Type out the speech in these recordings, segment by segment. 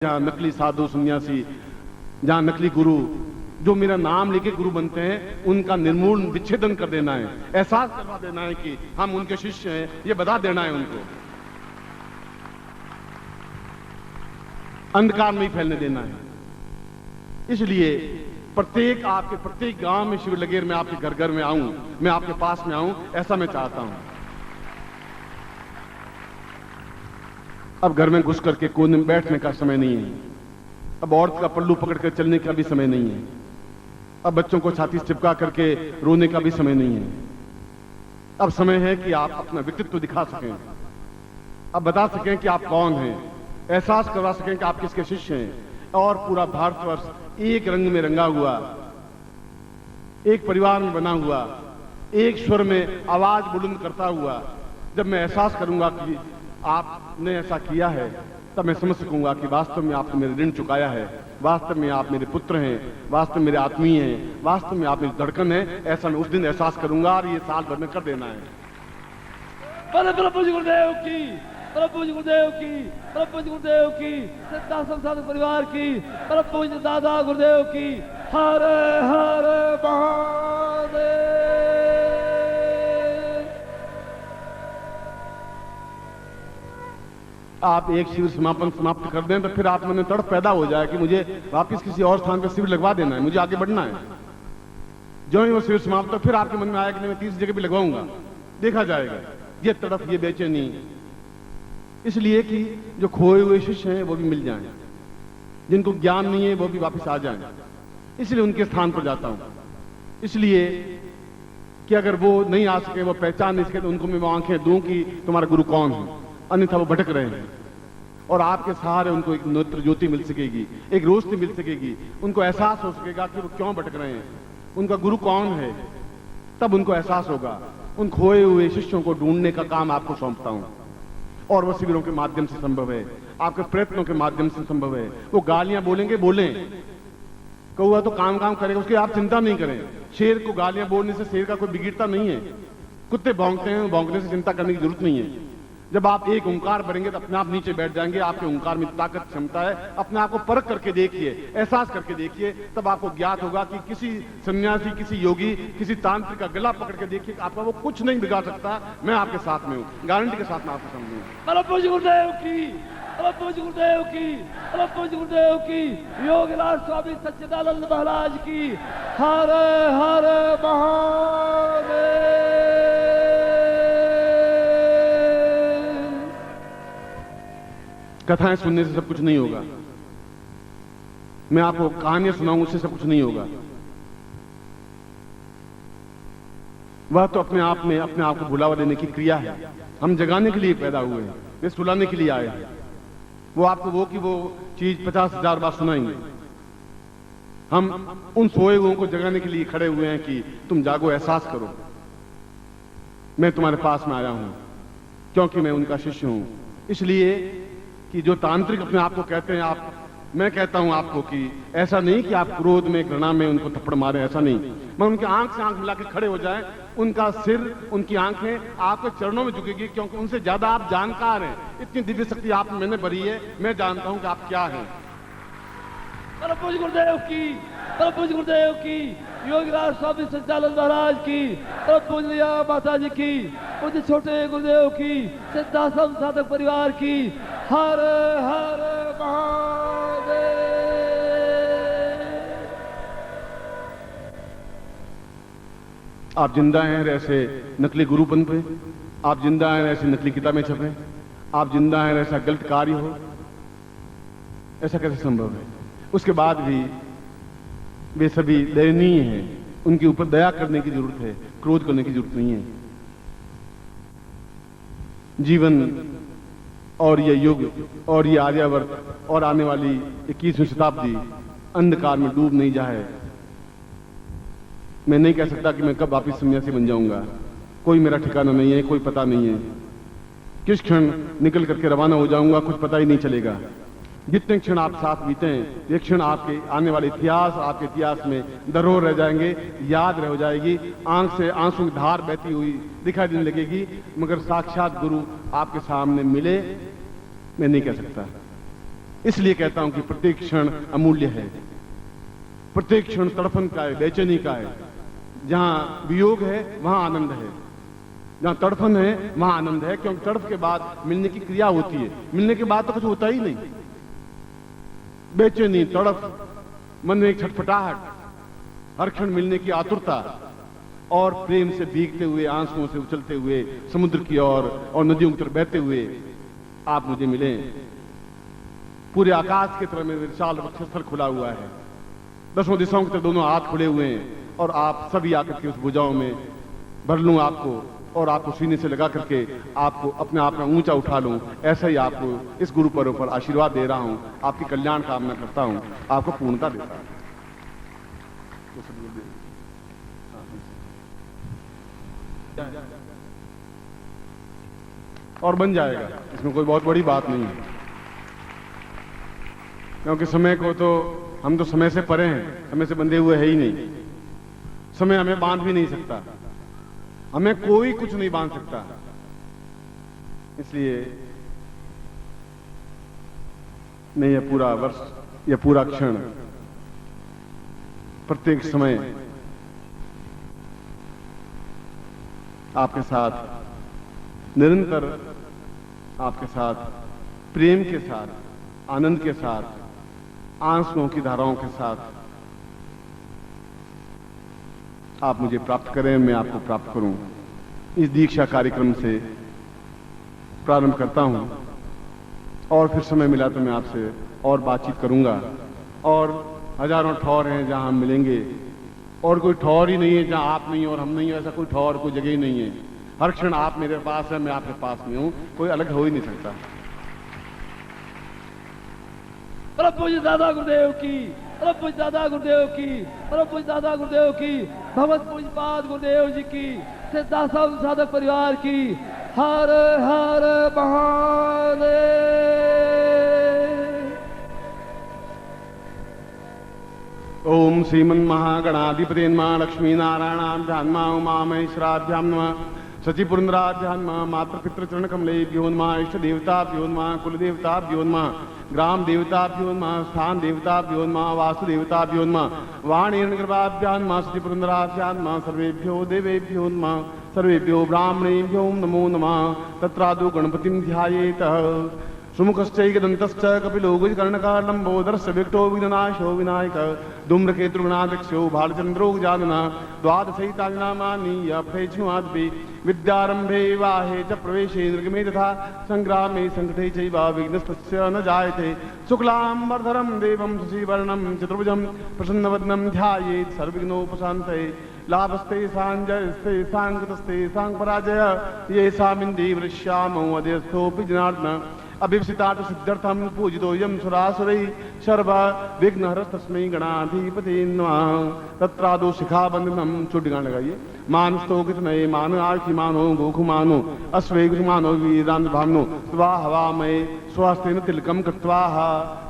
जहाँ नकली साधु सन्यासी, जहाँ नकली गुरु, जो मेरा नाम लेके गुरु बनते हैं, उनका निर्मूल विच्छेदन कर देना है, एहसास करवा देना है कि हम उनके शिष्य हैं, ये बता देना है उनको, अंधकार नहीं फैलने देना है। इसलिए आपके प्रत्येक गांव में शिविर लगे, मैं आपके घर घर में आऊं, मैं आपके पास में आऊं, ऐसा मैं चाहता हूं। अब घर में घुस करके कोने में बैठने का समय नहीं है, अब औरत का पल्लू पकड़ कर चलने का भी समय नहीं है, अब बच्चों को छाती से चिपका करके रोने का भी समय नहीं है। अब समय है कि आप अपना व्यक्तित्व दिखा सकें, अब बता सकें कि आप कौन हैं, एहसास करवा सकें कि आप किसके शिष्य हैं। और पूरा भारतवर्ष एक रंग में रंगा हुआ, एक परिवार में बना हुआ, एक स्वर में आवाज बुलंद करता हुआ, जब मैं एहसास करूंगा कि आपने ऐसा किया है, तब मैं समझ सकूंगा कि वास्तव में आपने मेरे ऋण चुकाया है, वास्तव में आप मेरे पुत्र हैं, वास्तव में मेरे आत्मीय हैं, वास्तव में आप मेरी धड़कन है। ऐसा मैं उस दिन एहसास करूंगा और ये साल भर में कर देना है। प्रभु जी गुरुदेव की, प्रभु जी गुरुदेव की, प्रभु जी गुरुदेव की, सिद्धाश्रम साधक परिवार की, प्रभु जी दादा गुरुदेव की। हर हर महादेव। आप एक शिविर समाप्त कर दें तो फिर आप मन तड़प पैदा हो जाए कि मुझे वापस किसी और स्थान पर शिविर लगवा देना है, मुझे आगे बढ़ना है। जो ही वो शिविर समाप्त, तो फिर आपके मन में आया कि मैं तीसरी जगह भी लगवाऊंगा, देखा जाएगा। ये तड़प, ये बेचैनी, इसलिए कि जो खोए हुए शिष्य हैं वो भी मिल जाएं, जिनको ज्ञान नहीं है वो भी वापस आ जाएं, इसलिए उनके स्थान पर जाता हूं। इसलिए कि अगर वो नहीं आ सके, वो पहचान नहीं सके, तो उनको मैं वो आंखें दूं कि तुम्हारा गुरु कौन है, अन्यथा वो भटक रहे हैं। और आपके सहारे उनको एक नेत्र ज्योति मिल सकेगी, एक रोशनी मिल सकेगी, उनको एहसास हो सकेगा कि वो क्यों भटक रहे हैं, उनका गुरु कौन है, तब उनको एहसास होगा। उन खोए हुए शिष्यों को ढूंढने का काम आपको सौंपता हूं, और वो शिविरों के माध्यम से संभव है, आपके प्रयत्नों के माध्यम से संभव है। वो गालियां बोलेंगे, बोलें, कौआ तो काम करेगा, उसकी आप चिंता नहीं करें। शेर को गालियां बोलने से शेर का कोई बिगड़ता नहीं है, कुत्ते भौंकते हैं, भौंकने से चिंता करने की जरूरत नहीं है। जब आप एक ओंकार भरेंगे तो अपने आप नीचे बैठ जाएंगे। आपके ओंकार में ताकत, क्षमता है, अपने आप को परख करके देखिए, एहसास करके देखिए, तब आपको ज्ञात होगा कि किसी सन्यासी, किसी योगी, किसी तांत्रिक का गला पकड़ के देखिए, आपका वो कुछ नहीं बिगाड़ सकता। मैं आपके साथ में हूं, गारंटी के साथ मैं आपको समझूंगा। प्रभु जी गुरुदेव की, प्रभु जी गुरुदेव की, प्रभु जी गुरुदेव की, योगीराज स्वामी सच्चिदानंद महाराज की। हर हर महादेव। कथाएं सुनने से सब कुछ नहीं होगा, मैं आपको कहानियां सुनाऊं, उससे सब कुछ नहीं होगा। वह तो अपने आप में अपने आप को भुलावा देने की क्रिया है। हम जगाने के लिए पैदा हुए हैं, वे सुलाने के लिए आए हैं। वो आपको वो चीज 50,000 बार सुनाएंगे। हम उन सोए हुओं को जगाने के लिए खड़े हुए हैं कि तुम जागो, एहसास करो, मैं तुम्हारे पास में आया हूं, क्योंकि मैं उनका शिष्य हूं। इसलिए कि जो तांत्रिक अपने आप को कहते हैं, मैं कहता हूं आपको कि ऐसा नहीं कि आप क्रोध में, घृणा में उनको थप्पड़ मारें, ऐसा नहीं। मैं उनकी आंख से आंख मिला के खड़े हो जाएं, उनका सिर, उनकी आंखें आपके चरणों में झुकेगी, क्योंकि उनसे ज्यादा आप जानकार हैं। इतनी दिव्य शक्ति आप मैंने भरी है, मैं जानता हूं कि आप क्या हैं। प्रभु जी गुरुदेव की, प्रभु जी गुरुदेव की, योगीराज स्वामी सच्चिदानंद महाराज की, प्रभु जी माता जी की, मुझे छोटे गुरुदेव की, सिद्धाश्रम साधक परिवार की। हर हर महादेव। आप जिंदा हैं ऐसे नकली गुरुपन पे, आप जिंदा हैं ऐसे नकली किताबें छपें, आप जिंदा हैं ऐसा गलत कार्य हो, ऐसा कैसे संभव है? उसके बाद भी वे सभी दयनीय हैं, उनके ऊपर दया करने की जरूरत है, क्रोध करने की जरूरत नहीं है। जीवन और ये युग और ये आर्यावर्त और आने वाली 21वीं शताब्दी अंधकार में डूब नहीं जाए। मैं नहीं कह सकता कि मैं कब वापिस सन्यासी बन जाऊंगा, कोई मेरा ठिकाना नहीं है, कोई पता नहीं है। किस क्षण निकल करके रवाना हो जाऊंगा, कुछ पता ही नहीं चलेगा। जितने क्षण आप साथ बीते हैं, ये क्षण आपके आने वाले इतिहास, आपके इतिहास में धरोहर रह जाएंगे, याद रह जाएगी। आंख से आंसू की धार बहती हुई दिखाई देने लगेगी, मगर साक्षात गुरु आपके सामने मिले, मैं नहीं कह सकता। इसलिए कहता हूं कि प्रत्येक क्षण अमूल्य है, प्रत्येक क्षण तड़पन का है, बेचैनी का है। जहां वियोग है वहां आनंद है, जहां तड़पन है वहां आनंद है, क्योंकि तड़प के बाद मिलने की क्रिया होती है, मिलने के बाद तो कुछ होता ही नहीं। बेचैनी, तड़प, मन में एक छटपटाहट, हर क्षण मिलने की आतुरता, और प्रेम से भीगते हुए, आंसुओं से उछलते हुए समुद्र की ओर और नदियों की तरफ बहते हुए आप मुझे मिले। पूरे आकाश की तरह मेरे विशाल वक्षस्थल खुला हुआ है, दसों दिशाओं की तरफ दोनों हाथ खुले हुए हैं, और आप सभी आकर के उस भुजाओं में भर लूं आपको, और आपको सीने से लगा करके आपको अपने आप में ऊंचा उठा लूं। ऐसा ही आपको इस गुरु पर्व पर आशीर्वाद दे रहा हूं, आपकी कल्याण कामना करता हूं, आपको पूर्णता देता हूं। और बन जाएगा, इसमें कोई बहुत बड़ी बात नहीं है, क्योंकि समय को तो हम तो समय से परे हैं, समय से बंधे हुए है ही नहीं। समय हमें बांध भी नहीं सकता, हमें कोई कुछ नहीं बांध सकता। इसलिए मैं यह पूरा वर्ष, यह पूरा क्षण, प्रत्येक समय आपके साथ, निरंतर आपके साथ, प्रेम के साथ, आनंद के साथ, आंसुओं की धाराओं के साथ आप मुझे प्राप्त करें, मैं आपको प्राप्त करूं। इस दीक्षा कार्यक्रम से प्रारंभ करता हूं, और फिर समय मिला तो मैं आपसे और बातचीत करूंगा। और हजारों ठौर हैं जहां हम मिलेंगे, और कोई ठौर ही नहीं है जहां आप नहीं और हम नहीं, ऐसा कोई ठौर, कोई जगह ही नहीं है। हर क्षण आप मेरे पास है, मैं आपके पास में हूं, कोई अलग हो ही नहीं सकता। परम पूज्य दादा गुरुदेव की, परम पूज्य दादा गुरुदेव की, परम पूज्य दादा गुरुदेव की, भगवत पूज्यपाद गुरुदेव जी की, सिद्धाश्रम साधक परिवार की। हर हर महादेव। ओम श्रीमन महागणाधिपते नमः, लक्ष्मी नारायणाभ्यां नमः, उमा महेश्वराभ्यां नमः, सचिपुरंदराभ्यां नमः, मातृपितृ चरण कमलेभ्यो नमः, इष्ट देवताभ्यो नमः, कुल देवताभ्यो नमः, ग्राम देवताभ्यो नमः, स्थान देवताभ्यो नमः, वास्तु देवताभ्यो नमः, वाणीर्णकृपाभ्यां नमः, सचिपुरंदराभ्यां नमः, सर्वेभ्यो देवेभ्यो नमः, सर्वेभ्यो ब्राह्मणेभ्यो नमो नमः। तत्रादौ गणपतिं ध्यायेत। सुमुखश्चैकदन्तश्च कपिलो गुजकर्णकालम्बोदरस्य विकटो विघ्ननाशो विनायक धूम्रकेतुर्गणाध्यक्षो भालचन्द्रो गजाननः द्वादशैतानि यफेष्णुआद्भि विद्यारम्भे वाहे च प्रवेशे निर्गमे तथा संग्रामे संकटे चैव विघ्नस्तस्य न जायते। शुक्लाम्बरधरं देवं शशिवर्णं चतुर्भुजं प्रसन्नवदनं ध्यायेत् सर्वविघ्नोपशान्तये। लाभस्ते सांजयस्ते सांकृतस्ते सांपराजय ये सामिन्दी वृष्यामो अध्यस्थोऽपि जनार्दन अभिप्सितार्थ सिद्ध्यर्थं पूजितोऽयं सुरासुरैः सर्व विघ्नहरस्तस्मै गणाधिपते नमः। तत्रादौ शिखाबन्धनं, छोटी गान लगाइए। मानस्तो कितनये मान आर्खि मानो गोखु मानो अश्वे मानो वीरांत भानो स्वा हवामये स्वस्तेन तिलकम कृत्वा।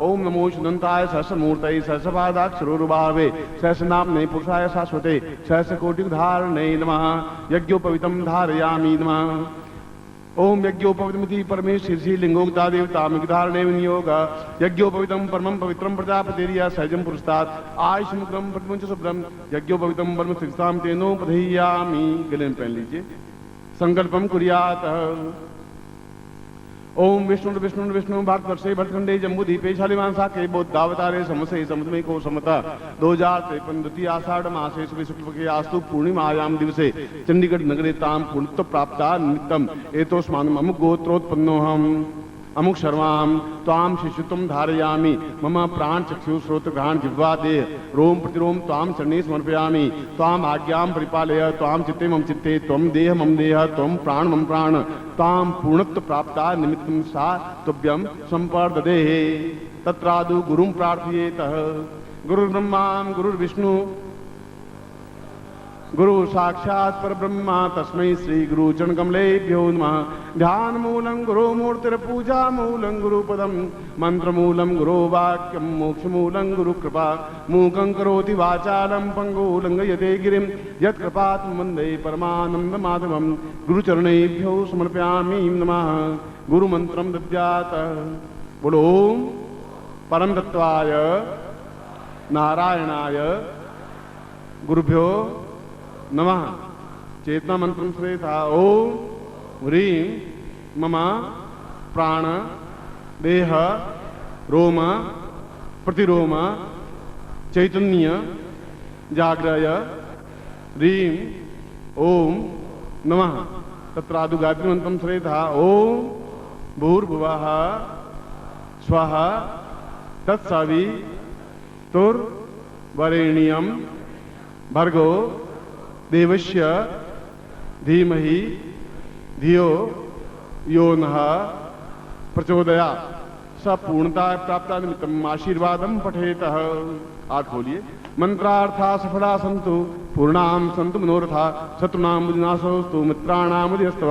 ओम नमो शुदंताय सहस्रमूर्तये सहस्रपादाक्षरोरुभावे सहस्रनाम्ने पुरुषाय शाश्वते सहस्रकोटिधारणे नमः। यज्ञोपवीतं धारयामि नमः। ओम यज्ञोपवीतमिति परमेश्वरसी लिंगोक्ता देवतामिधारणे विनियोग। यज्ञोपवीतं परमं पवित्रं प्रजापतिर्या सहजं पुरस्तात् आयुष्मुग्रं प्रतिमुंच शुभ्रं यज्ञोपवीतं परम शिक्षां तेनोपधेयामि। गले में पहन लीजिए। संकल्पम कुर्यात्। ओम विष्णु विष्णु विष्णु भारतवर्षे भरतखंडे जम्बूद्वीपे शालिमांसाके बौद्धावतारे समसे समुद्रमे को समता 2053 द्वितीय आषाढ़ मासे शुक्लपक्षे आस्तु पूर्णिमायां दिवसे चंडीगढ़ नगरे ताम पुण्यत्व प्राप्ता निमित्तम एतोस्मानम् अमुक गोत्रोत्पन्नोऽहम् अमुक शर्वाम त्वाम शिशुत्वं धारयामि। मम प्राण चक्षु श्रोत्र घ्राण जिह्वा देह रोम प्रतिरोम त्वाम चरणे समर्पयामि। त्वाम आज्ञां परिपालय। त्वाम चित्ते मम चित्ते त्वं देह मम देह त्वं प्राण मम प्राण त्वाम पूर्णत्व प्राप्ता निमित्तं सा तुभ्यं संपर्ददे। तत्रादौ गुरुं प्रार्थयेत। गुरुर्ब्रह्मा गुरुर्विष्णु गुरु साक्षात् परब्रह्मा तस्मै श्री गुरु चरण कमलेभ्यो नमः। ध्यान मूलं गुरु मूर्तिर्पूजा मूलं गुरुपदं मंत्र मूलं गुरु वाक्यं मोक्ष मूलं गुरु कृपा। मूकं करोति वाचालं पंगु लंघयते गिरिं यत्कृपात् वन्दे परमानंद माधवं। गुरुचरणेभ्यो समर्पयामि नमः। गुरु मंत्रं दद्यात्। बोलो परम तत्वाय नारायणाय गुरुभ्यो नमः। चेतना मंत्र से था ओम ह्रीं मम प्राण देह रोम प्रतिरोम चैतन्य जाग्रय ह्रीं ओम नमः। तत्रादु गायत्री मंत्रम श्रेय था ओम भूर्भुवः स्वः तत्सवितुर्वरेण्यं भर्गो देवस्य धीमहि धियो यो नः प्रचोदयात्। पूर्णता प्राप्त निमित्तम आशीर्वादम पठेतः। आठ खोलिए। मंत्रार्था सफला सन्तु पूर्णाम सन्तु मनोरथा शत्रुनाम विनाशोस्तु मित्राणाम उदयस्तव।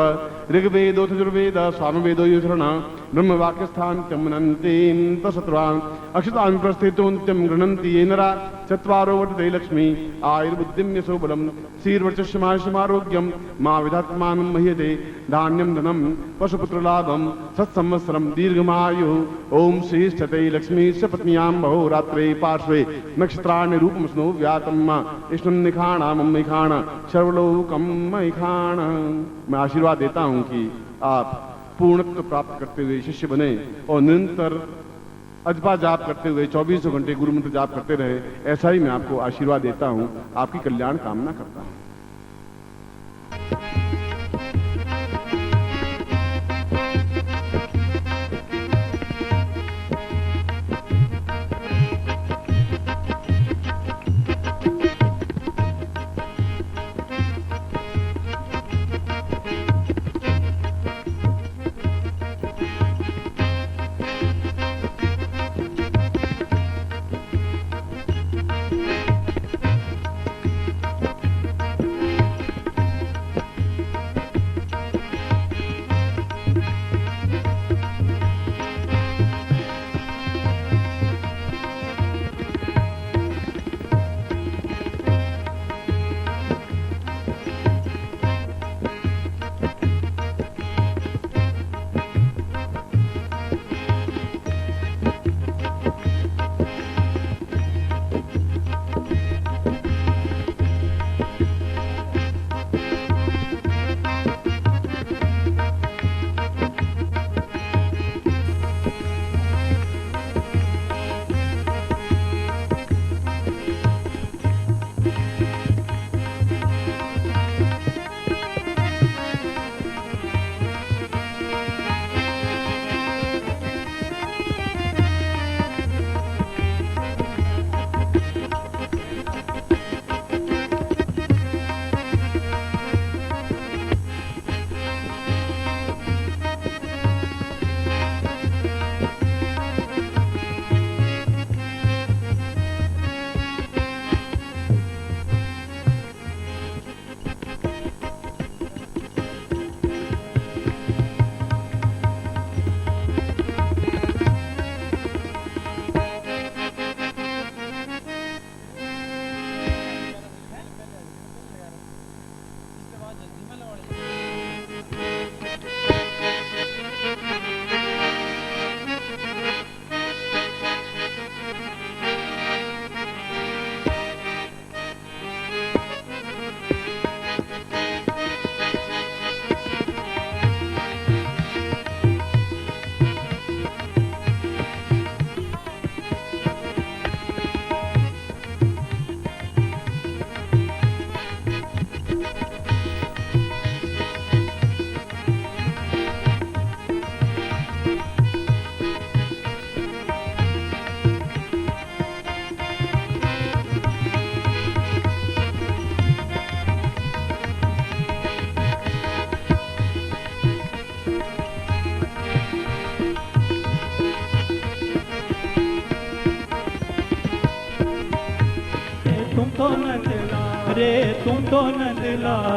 ऋग्वेदो यजुर्वेद सामवेदो युधरण ब्रह्मवाक्यस्थान मनन्तीं तशत्रुवान् अक्षतान् प्रस्थितो नित्यं गृह्णन्ति ये नरा। चत्वारो वर्तते लक्ष्मी आयुर्बुद्धिं यशो बलं श्रीर्वर्चस्मारोग्यं मा विधात्मानं मह्यते। धान्यं धनं पशुपुत्रलाभं सत्संवत्सरं दीर्घमायुः। ओम श्रीश्चते लक्ष्मी च पत्न्यां बहु रात्रे पार्श्वे नक्षत्राणि रूपं स्नो व्यातम् इष्णं निखाणा मम खाण सर्वलोकम मई खाण। मैं आशीर्वाद देता हूं कि आप पूर्णत्व प्राप्त करते हुए शिष्य बने और निरंतर अजपा जाप करते हुए 24 घंटे गुरु मंत्र जाप करते रहे। ऐसा ही मैं आपको आशीर्वाद देता हूं। आपकी कल्याण कामना करता हूं। तुम तो नंदलाल रे तुम तो नंदलाल